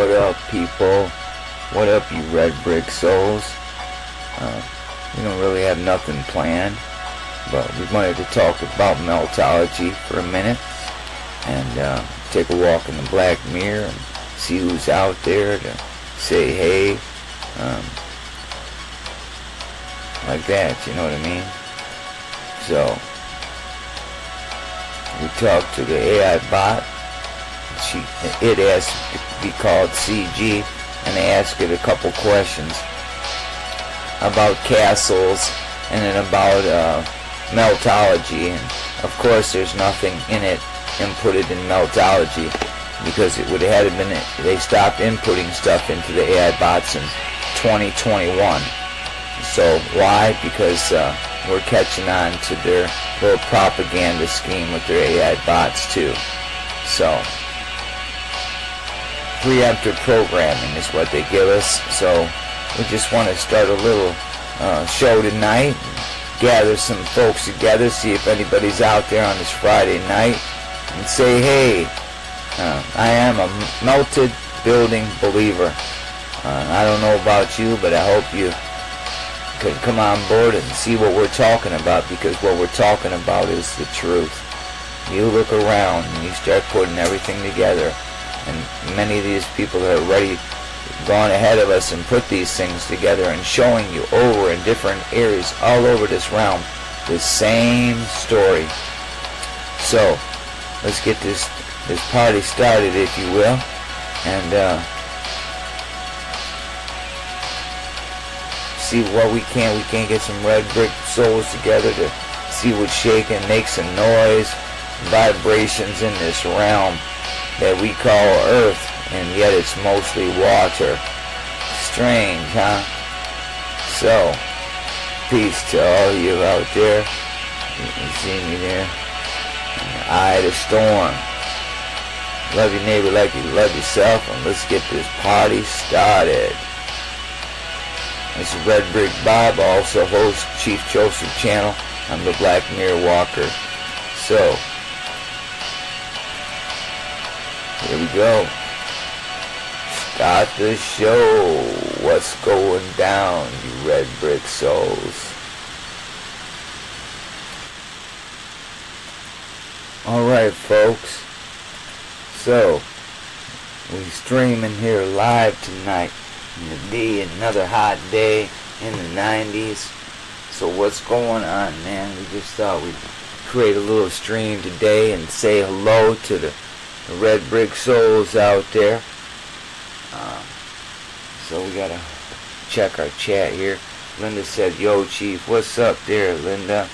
What up, people? What up, you red brick souls? We don't really have nothing planned, but we wanted to talk about meltology for a minute and take a walk in the black mirror and see who's out there to say hey, like that, you know what I mean? So we talked to the AI bot. It asked to be called CG, and they asked it a couple questions about castles and then about meltology. And of course there's nothing in it inputted in meltology, because it would have had been, they stopped inputting stuff into the AI bots in 2021. So why? Because we're catching on to their little propaganda scheme with their AI bots too. So preemptive programming is what they give us. So we just want to start a little show tonight, gather some folks together, see if anybody's out there on this Friday night, and say hey, I am a melted building believer. I don't know about you, but I hope you can come on board and see what we're talking about, because what we're talking about is the truth. You look around and you start putting everything together, and many of these people that are already gone ahead of us and put these things together and showing you over in different areas all over this realm the same story. So let's get this party started, if you will, and see what we can. We can get some red brick souls together to see what's shaking, make some noise, vibrations in this realm that we call Earth, and yet it's mostly water. Strange, huh? So, peace to all of you out there. You see me there? In the eye of the storm. Love your neighbor like you love yourself, and let's get this party started. This is Red Brick Bob, also host Chief Joseph channel. I'm the Black Mirror Walker. So, here we go. Start the show. What's going down, you red brick souls? Alright, folks. So, we streaming here live tonight. In the day, another hot day in the 90s. So what's going on, man? We just thought we'd create a little stream today and say hello to the red brick souls out there. So we gotta check our chat here. Linda said, yo Chief, what's up there, Linda?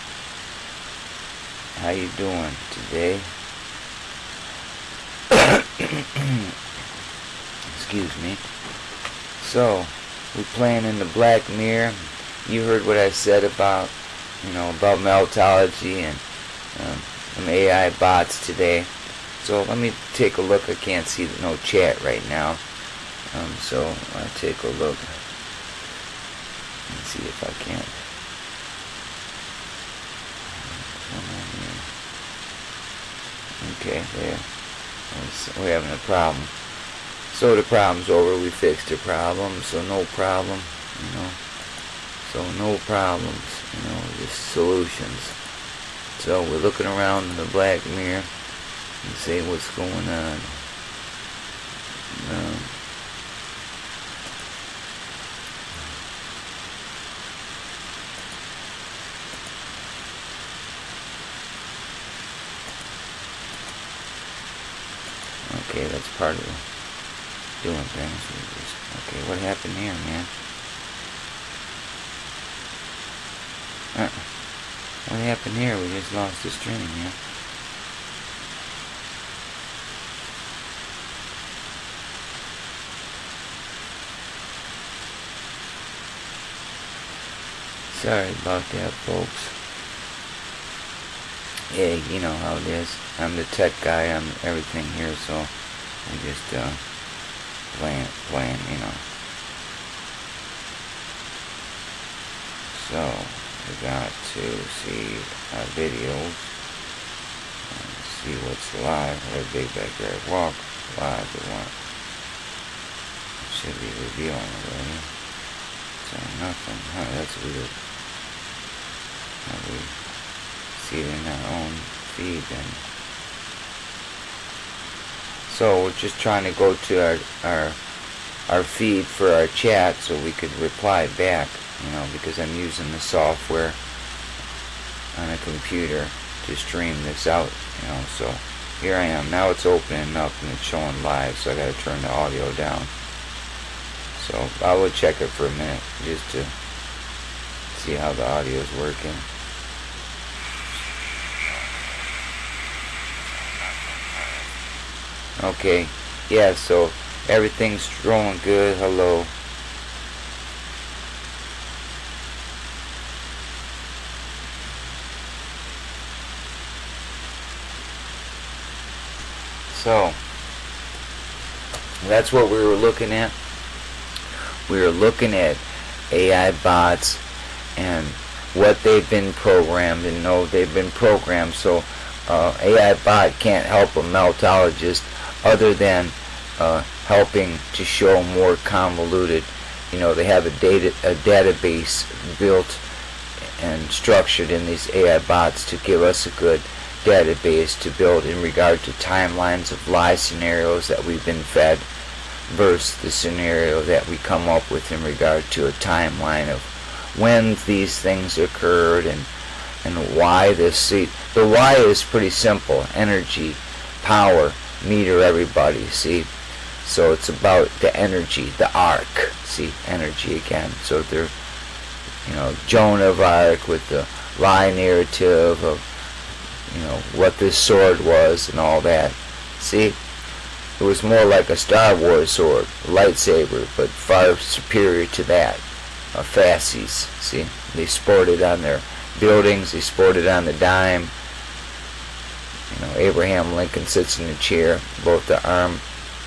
How you doing today? Excuse me. So, we're playing in the black mirror. You heard what I said about, about meltology and some AI bots today. So let me take a look. I can't see no chat right now. So I'll take a look. Let's see if I can. Okay, there. We're having a problem. So the problem's over. We fixed the problem. So no problem. So no problems. Just solutions. So we're looking around in the black mirror and see what's going on. Okay, that's part of doing things. Okay, what happened here, man? What happened here? We just lost the stream, man. Sorry about that, folks. Yeah, you know how it is. I'm the tech guy. I'm everything here, so I just playing, So we got to see our videos and see what's live. Red Big Backyard Walk live. We want should be revealing already. So nothing. Huh, that's weird. How we see it in our own feed then. So we're just trying to go to our feed for our chat so we could reply back, because I'm using the software on a computer to stream this out, so here I am. Now it's opening up and it's showing live, so I gotta turn the audio down. So I will check it for a minute just to see how the audio is working. Okay, yeah, so everything's rolling good. Hello. So that's what we were looking at. We were looking at AI bots and what they've been programmed, and they've been programmed. So AI bot can't help a meltologist other than helping to show more convoluted. They have a database built and structured in these AI bots to give us a good database to build in regard to timelines of live scenarios that we've been fed versus the scenario that we come up with in regard to a timeline of when these things occurred and why this. See, the why is pretty simple: energy, power, meter everybody. See, so it's about the energy, the arc. See, energy again. So they're, Joan of Arc with the lie narrative of what this sword was and all that. See, it was more like a Star Wars sword, a lightsaber, but far superior to that. Fasces, see, they sported on their buildings, they sported on the dime. Abraham Lincoln sits in a chair. Both the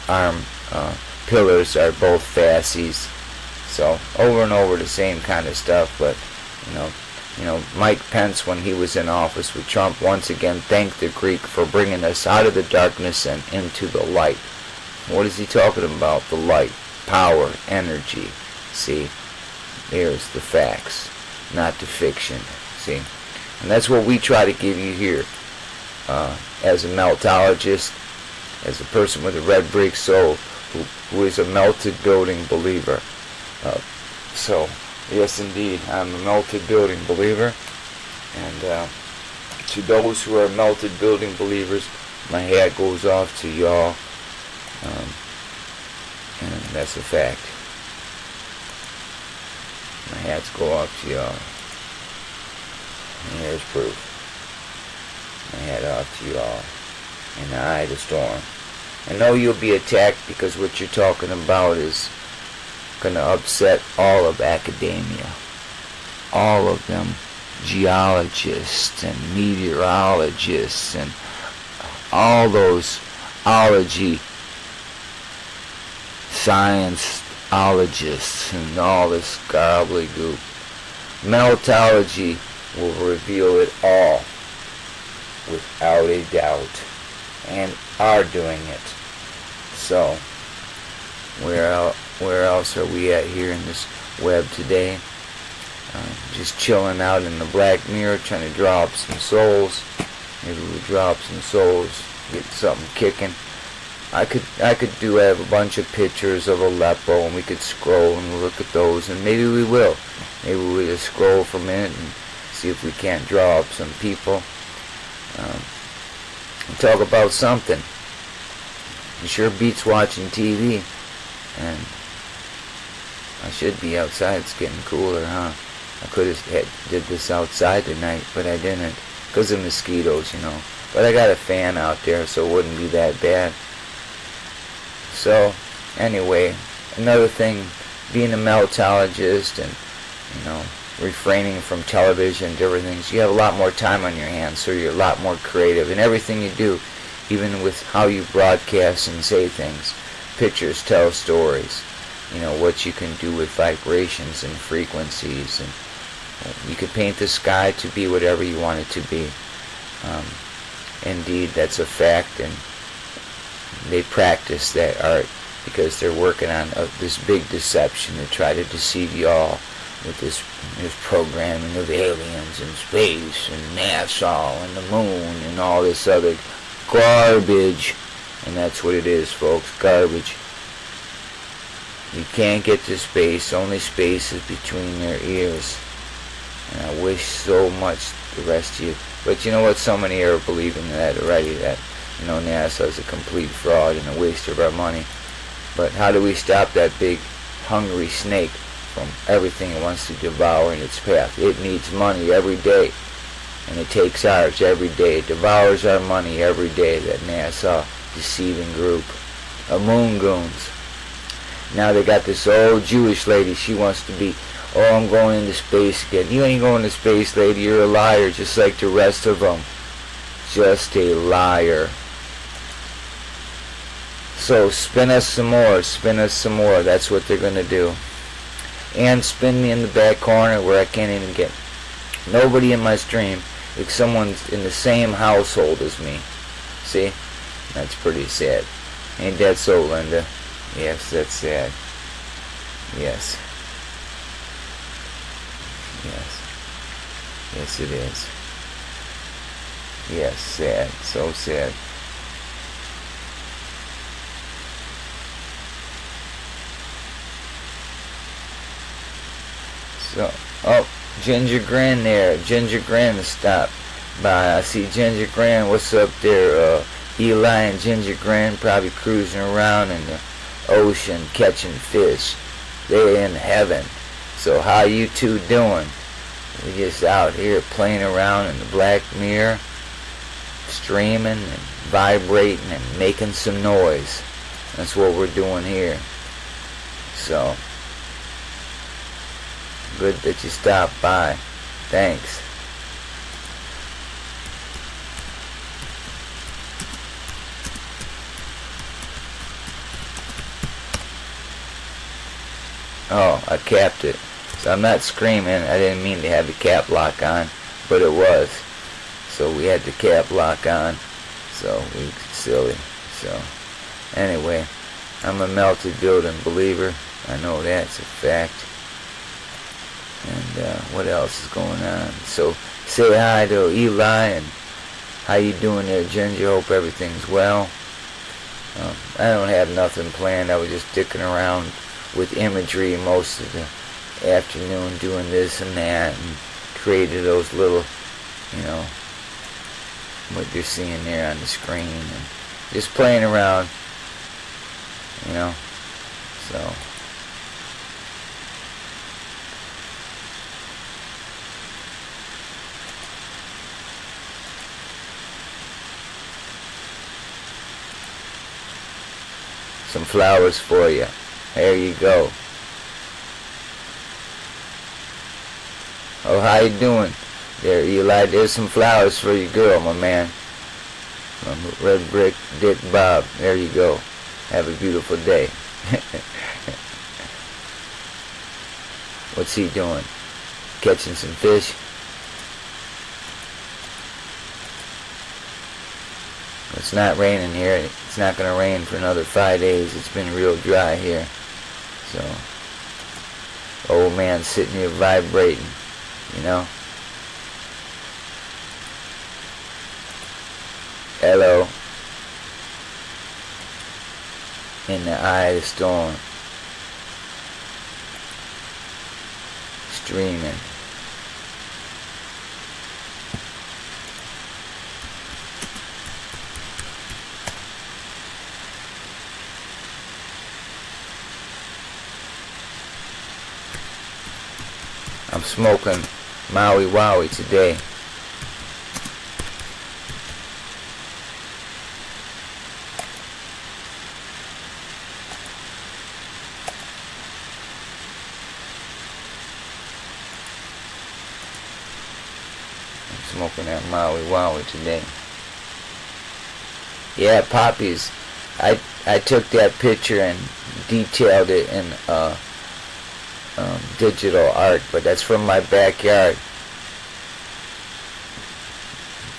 arm pillars are both fasces. So over and over the same kind of stuff, but Mike Pence, when he was in office with Trump, once again thanked the Greek for bringing us out of the darkness and into the light. What is he talking about? The light, power, energy. See, there's the facts, not the fiction. See, and that's what we try to give you here. As a meltologist, as a person with a red brick soul who is a melted building believer. So, yes indeed, I'm a melted building believer, and to those who are melted building believers, my hat goes off to y'all, and that's a fact. My hats go off to y'all, and here's proof. My hat off to y'all in the eye of the storm. I know you'll be attacked because what you're talking about is going to upset all of academia. All of them, geologists and meteorologists and all those ology science-ologists and all this gobbledygook. Meltology will reveal it all without a doubt, and are doing it. So where else are we at here in this web today? Just chilling out in the black mirror, trying to draw up some souls. Maybe we draw up some souls, get something kicking. I could have a bunch of pictures of Aleppo, and we could scroll and look at those, and maybe we will. Maybe we'll just scroll for a minute and see if we can't draw up some people. And talk about something. It sure beats watching TV. And I should be outside. It's getting cooler, huh? I could have did this outside tonight, but I didn't because of mosquitoes, But I got a fan out there, so it wouldn't be that bad. So, anyway, another thing, being a meltologist and, refraining from television and different things, you have a lot more time on your hands, so you're a lot more creative in everything you do, even with how you broadcast and say things. Pictures tell stories. What you can do with vibrations and frequencies, and you can paint the sky to be whatever you want it to be. Indeed, that's a fact, and they practice that art because they're working on this big deception to try to deceive y'all with this programming of aliens and space and NASA and the moon and all this other garbage. And that's what it is, folks, garbage. You can't get to space. Only space is between their ears. And I wish so much the rest of you. But you know what? So many are believing that already, that, you know, NASA is a complete fraud and a waste of our money. But how do we stop that big hungry snake from everything it wants to devour in its path? It needs money every day, and it takes ours every day. It devours our money every day, that NASA deceiving group of moon goons. Now they got this old Jewish lady. She wants to be, oh, I'm going into space again. You ain't going to space, lady. You're a liar, just like the rest of them. Just a liar. So spin us some more. Spin us some more. That's what they're going to do. And spin me in the back corner where I can't even get nobody in my stream if someone's in the same household as me. See? That's pretty sad. Ain't that so, Linda? Yes, that's sad. Yes. Yes. Yes, it is. Yes, sad. So sad. So, oh, Ginger Grin there. Ginger Grin stopped by. I see Ginger Grin. What's up there? Eli and Ginger Grin probably cruising around in the ocean catching fish. They're in heaven. So how you two doing? We just out here playing around in the black mirror, streaming and vibrating and making some noise. That's what we're doing here. So good that you stopped by. Thanks. Oh, I capped it. So I'm not screaming. I didn't mean to have the cap lock on, but it was. So we had the cap lock on. So we silly. So anyway, I'm a melted building believer. I know that's a fact. And what else is going on? So say hi to Eli, and how you doing there, Ginger? Hope everything's well. I don't have nothing planned. I was just dicking around with imagery most of the afternoon, doing this and that, and created those little, you know, what you're seeing there on the screen, and just playing around, you know. So some flowers for you. There you go. Oh, how you doing there, Eli? There's some flowers for your girl, my man. From Red Brick Dick Bob. There you go. Have a beautiful day. What's he doing? Catching some fish? It's not raining here. It's not going to rain for another 5 days. It's been real dry here. So, old man sitting here vibrating, you know. Hello. In the eye of the storm. Streaming. I'm smoking Maui Wowie today. I'm smoking that Maui Wowie today. Yeah, poppies. I took that picture and detailed it in digital art, but that's from my backyard,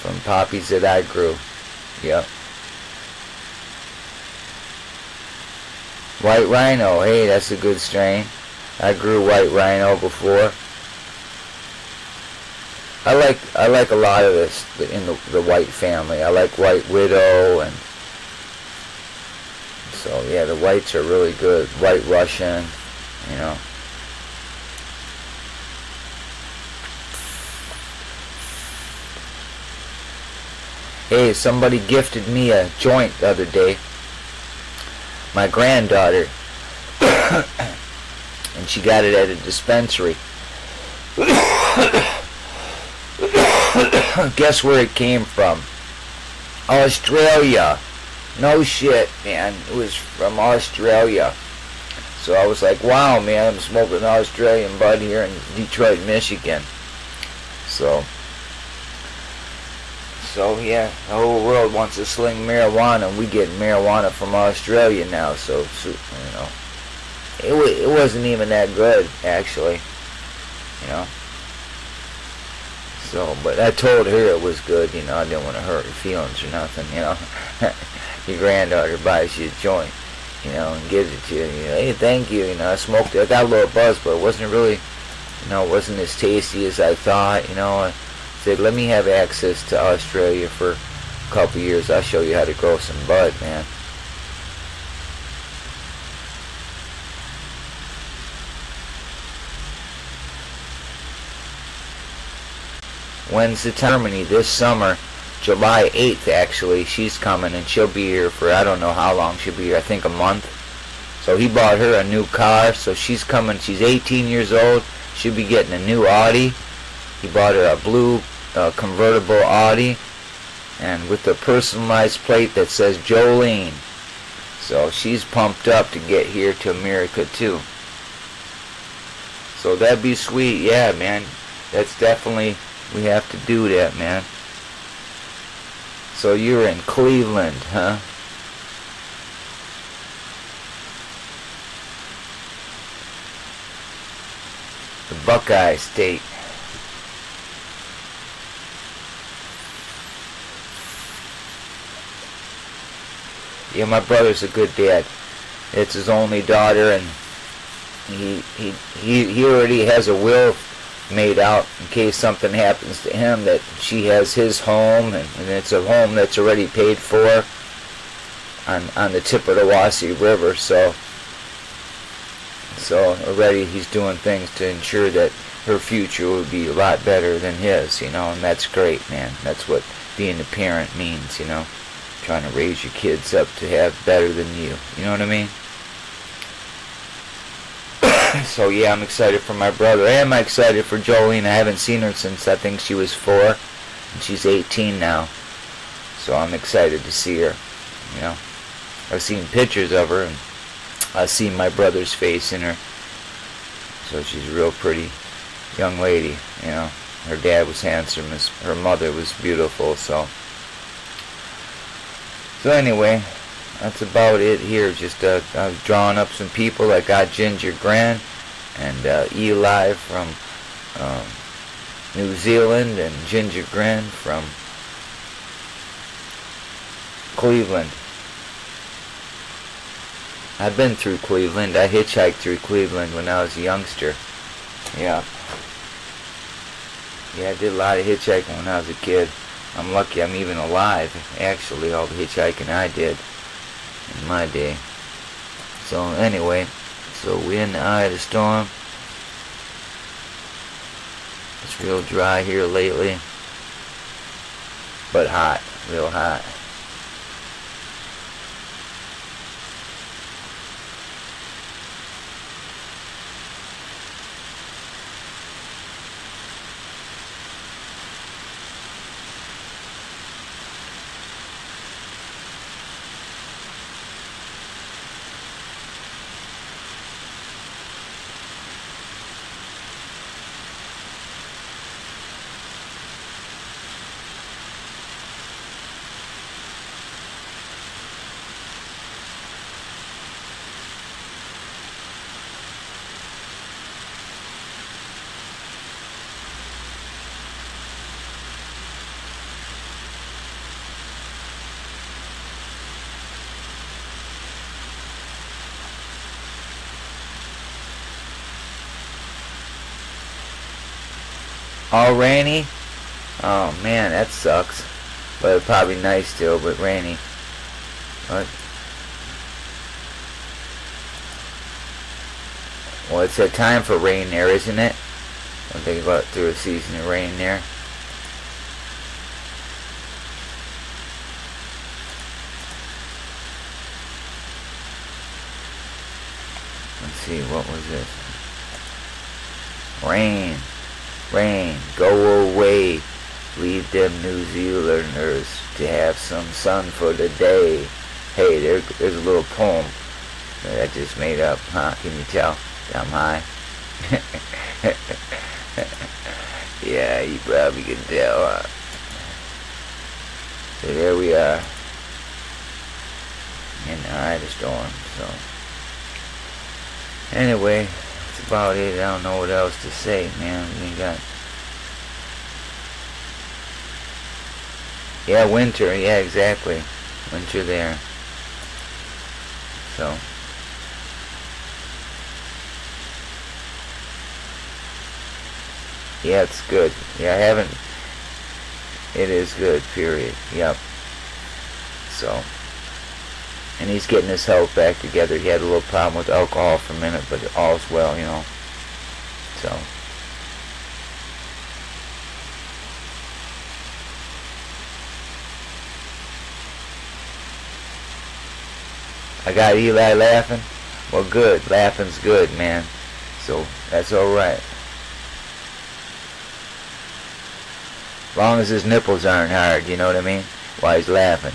from poppies that I grew. Yep. White Rhino, hey, that's a good strain. I grew White Rhino before. I like a lot of this in the white family. I like White Widow, and so yeah, the whites are really good. White Russian, you know. Hey, somebody gifted me a joint the other day. My granddaughter. And she got it at a dispensary. Guess where it came from? Australia. No shit, man. It was from Australia. So I was like, wow, man, I'm smoking Australian bud here in Detroit, Michigan. So yeah, the whole world wants to sling marijuana, and we get marijuana from Australia now. So you know, it wasn't even that good, actually. You know. So, but I told her it was good. You know, I didn't want to hurt her feelings or nothing. You know, your granddaughter buys you a joint, you know, and gives it to you. And you know, hey, thank you. You know, I smoked it. I got a little buzz, but it wasn't really, you know, it wasn't as tasty as I thought. You know, I said, let me have access to Australia for a couple years. I'll show you how to grow some bud, man. When's the Germany? This summer, July 8th actually. She's coming, and she'll be here for I don't know how long she'll be here. I think a month. So he bought her a new car. So she's coming. She's 18 years old. She'll be getting a new Audi. He bought her a blue convertible Audi, and with a personalized plate that says Jolene. So she's pumped up to get here to America too. So that'd be sweet. Yeah, man. That's definitely, we have to do that, man. So you're in Cleveland, huh? The Buckeye State. Yeah, my brother's a good dad. It's his only daughter, and he already has a will made out in case something happens to him, that she has his home, and it's a home that's already paid for on the tip of the Wassee River. So already he's doing things to ensure that her future will be a lot better than his, you know, and that's great, man. That's what being a parent means, you know. Trying to raise your kids up to have better than you. You know what I mean? So yeah, I'm excited for my brother. I'm excited for Jolene. I haven't seen her since I think she was 4, and she's 18 now. So I'm excited to see her. You know, I've seen pictures of her, and I've seen my brother's face in her. So she's a real pretty young lady. You know, her dad was handsome. Her mother was beautiful. So anyway, that's about it here. Just I've drawn up some people. I got Ginger Gran and Eli from New Zealand, and Ginger Gran from Cleveland. I've been through Cleveland. I hitchhiked through Cleveland when I was a youngster. Yeah, I did a lot of hitchhiking when I was a kid. I'm lucky I'm even alive, actually, all the hitchhiking I did in my day. So anyway, so we're in the eye of the storm. It's real dry here lately, but hot, real hot. All rainy? Oh man, that sucks. But it's probably nice still, but rainy. What? Well, it's a time for rain there, isn't it? I think about through a season of rain there. Let's see, what was this? Rain, rain, go away. Leave them New Zealanders to have some sun for the day. Hey, there's a little poem that I just made up, huh? Can you tell? I'm high. Yeah, you probably can tell, huh? So there we are. In the eye of the storm, so. Anyway, that's about it. I don't know what else to say, man. We got... Yeah, winter. Yeah, exactly. Winter there. So. Yeah, it's good. Yeah, I haven't... It is good, period. Yep. So. And he's getting his health back together. He had a little problem with alcohol for a minute, but all's well, you know. So. I got Eli laughing? Well, good. Laughing's good, man. So, that's alright. As long as his nipples aren't hard, you know what I mean? While he's laughing.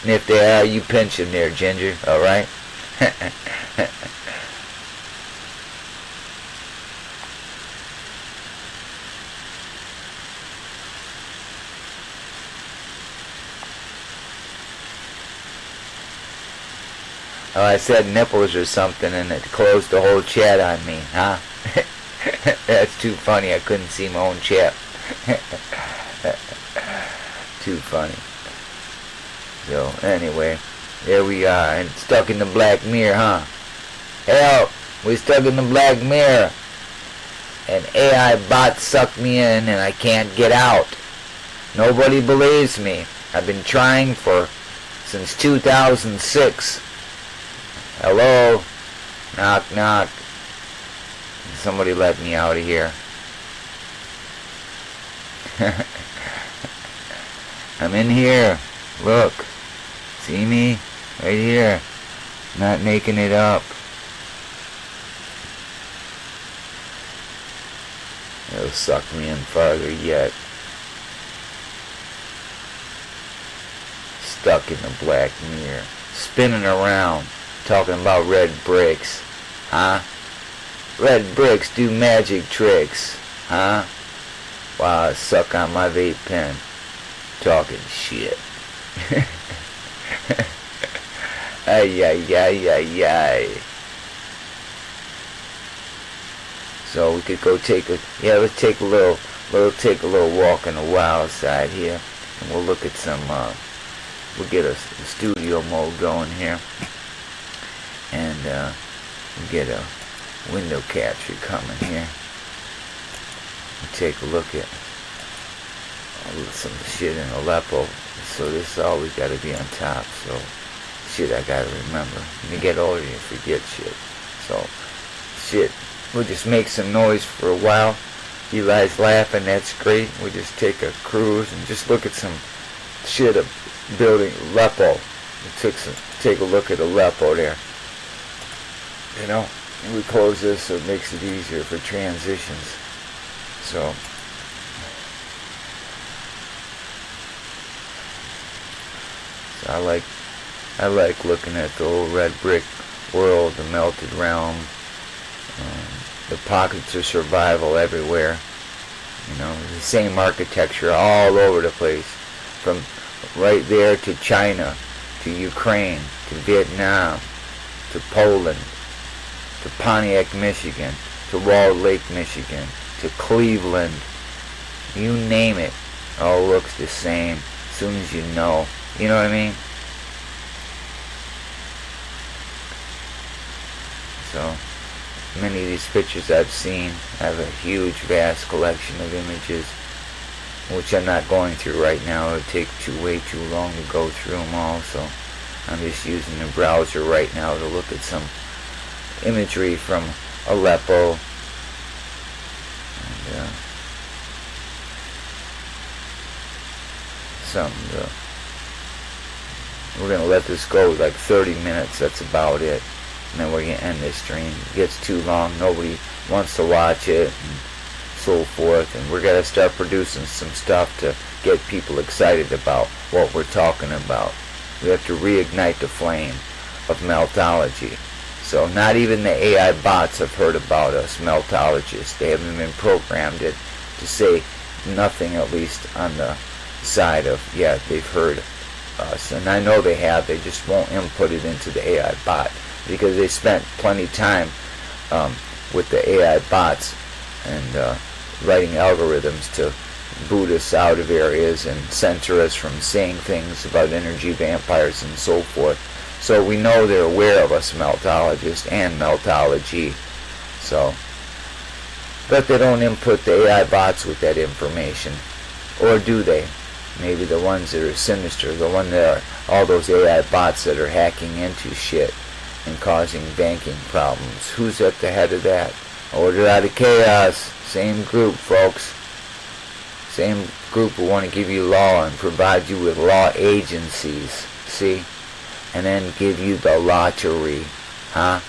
And if they are, you pinch him there, Ginger, alright? Oh, I said nipples or something and it closed the whole chat on me, huh? That's too funny, I couldn't see my own chat. Too funny. So, anyway, there we are, and stuck in the black mirror, huh? Help! We stuck in the black mirror. An AI bot sucked me in and I can't get out. Nobody believes me. I've been trying since 2006. Hello? Knock, knock. Somebody let me out of here. I'm in here. Look. See me? Right here. Not making it up. It'll suck me in farther yet. Stuck in the black mirror. Spinning around. Talking about red bricks. Huh? Red bricks do magic tricks. Huh? While I suck on my vape pen. Talking shit. Ay, ay, ay, ay, ay. So we could go let's take a little walk in the wild side here. And we'll look at some, we'll get a studio mode going here. And, we'll get a window capture coming here. We'll take a look at some shit in Aleppo. So this always got to be on top. So shit I got to remember. When you get older, you forget shit. So shit, we'll just make some noise for a while. Eli's laughing. That's great. We'll just take a cruise and just look at some shit of building Aleppo. We'll take a look at Aleppo there. You know, and we close this so it makes it easier for transitions. So, I like looking at the old red brick world, the melted realm, the pockets of survival everywhere. You know, the same architecture all over the place, from right there to China, to Ukraine, to Vietnam, to Poland, to Pontiac, Michigan, to Walled Lake, Michigan, to Cleveland. You name it, all looks the same as soon as you know. You know what I mean? So many of these pictures I've seen, I have a huge, vast collection of images, which I'm not going through right now. It would take way too long to go through them all, so I'm just using the browser right now to look at some imagery from Aleppo. And we're going to let this go like 30 minutes, that's about it. And then we're going to end this stream. It gets too long, nobody wants to watch it, and so forth. And we're going to start producing some stuff to get people excited about what we're talking about. We have to reignite the flame of meltology. So not even the AI bots have heard about us meltologists. They haven't been programmed to say nothing, at least on the side of, yeah, they've heard us. And I know they have, they just won't input it into the AI bot, because they spent plenty of time with the AI bots and writing algorithms to boot us out of areas and censor us from saying things about energy vampires and so forth. So we know they're aware of us meltologists and meltology. So, but they don't input the AI bots with that information. Or do they? Maybe the ones that are sinister, the one that are all those AI bots that are hacking into shit and causing banking problems. Who's at the head of that? Order out of chaos. Same group, folks. Same group who want to give you law and provide you with law agencies. See? And then give you the lottery. Huh?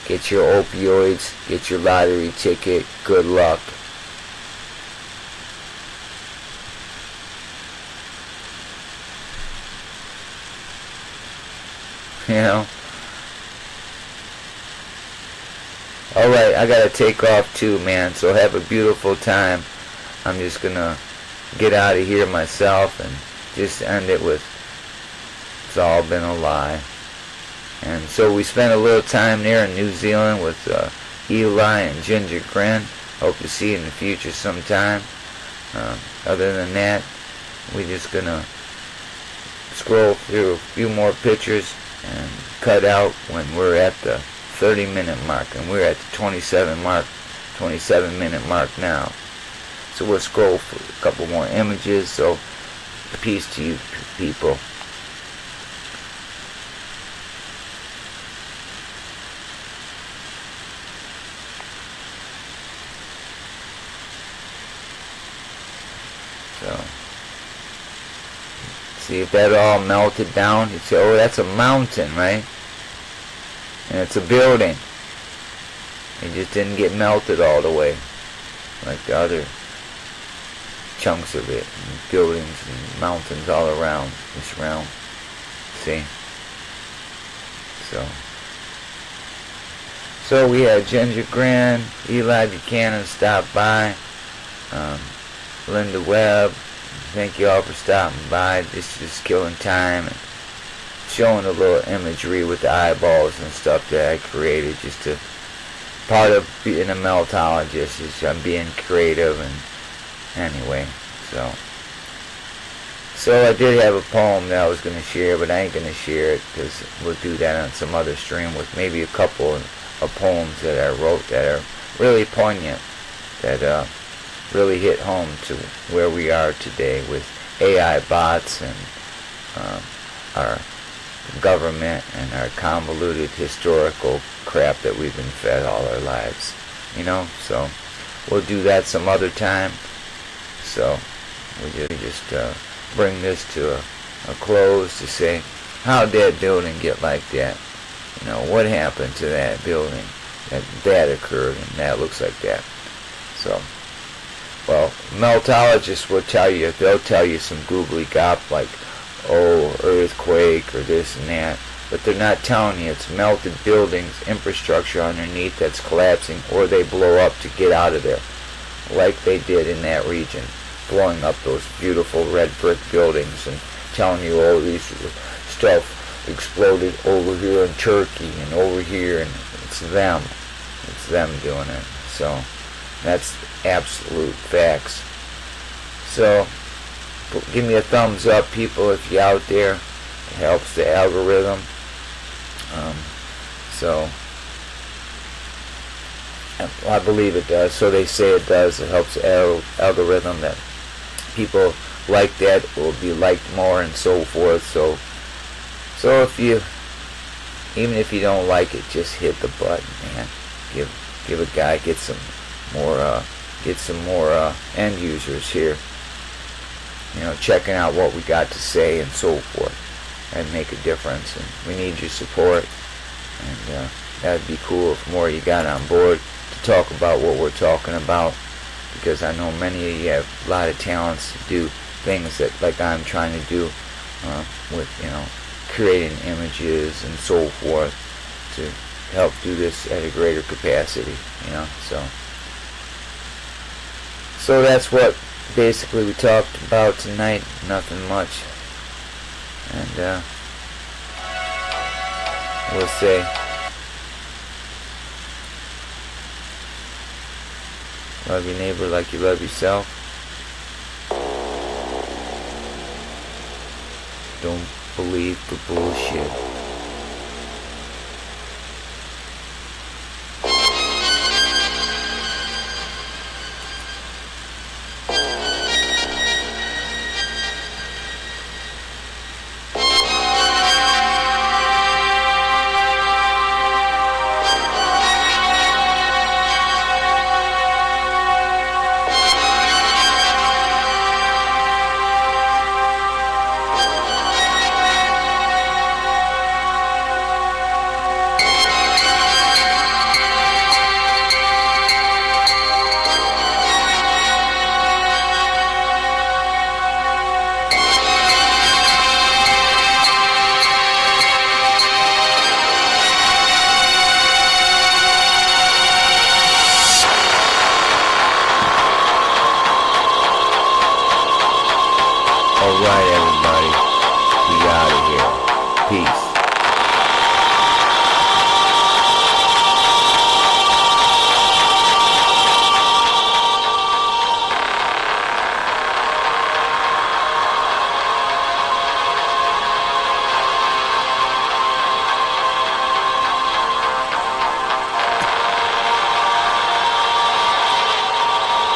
Get your opioids, get your lottery ticket. Good luck. You know? Alright, I gotta take off too, man, so have a beautiful time. I'm just gonna get out of here myself and just end it with, it's all been a lie. And so we spent a little time there in New Zealand with Eli and Ginger Grin. Hope to see you in the future sometime. Other than that, we're just gonna scroll through a few more pictures and cut out when we're at the 30-minute mark, and we're at the 27-minute mark now. So we'll scroll for a couple more images. So peace to you people. So see if that all melted down. You say, oh, that's a mountain, right? And it's a building. It just didn't get melted all the way like the other chunks of it. And buildings and mountains all around this realm. See? So we had Ginger Grin, Eli Buchanan stop by, Linda Webb. Thank you all for stopping by. This is killing time and showing a little imagery with the eyeballs and stuff that I created, just to part of being a meltologist is I'm being creative. And anyway, so I did have a poem that I was going to share, but I ain't going to share it because we'll do that on some other stream with maybe a couple of poems that I wrote that are really poignant, that really hit home to where we are today with AI bots and our government and our convoluted historical crap that we've been fed all our lives, you know. So we'll do that some other time. So we just bring this to a close to say, how did that building get like that? You know, what happened to that building that occurred and that looks like that? So, well, meltologists will tell you, they'll tell you some googly gop like, oh, earthquake or this and that, but they're not telling you it's melted buildings, infrastructure underneath that's collapsing, or they blow up to get out of there, like they did in that region, blowing up those beautiful red brick buildings and telling you, oh, these stuff exploded over here in Turkey and over here, and it's them doing it. So that's absolute facts. So give me a thumbs up, people, if you're out there. It helps the algorithm. So I believe it does. So they say it does. It helps the algorithm that people like that will be liked more and so forth. So if you, even if you don't like it, just hit the button, man. Give a guy, get some more end users here, checking out what we got to say and so forth, and make a difference. And we need your support, and that'd be cool if more of you got on board to talk about what we're talking about, because I know many of you have a lot of talents to do things that, like I'm trying to do, with creating images and so forth, to help do this at a greater capacity, so that's what basically we talked about tonight. Nothing much. And we'll say love your neighbor like you love yourself. Don't believe the bullshit. Alright, everybody, we out of here. Peace.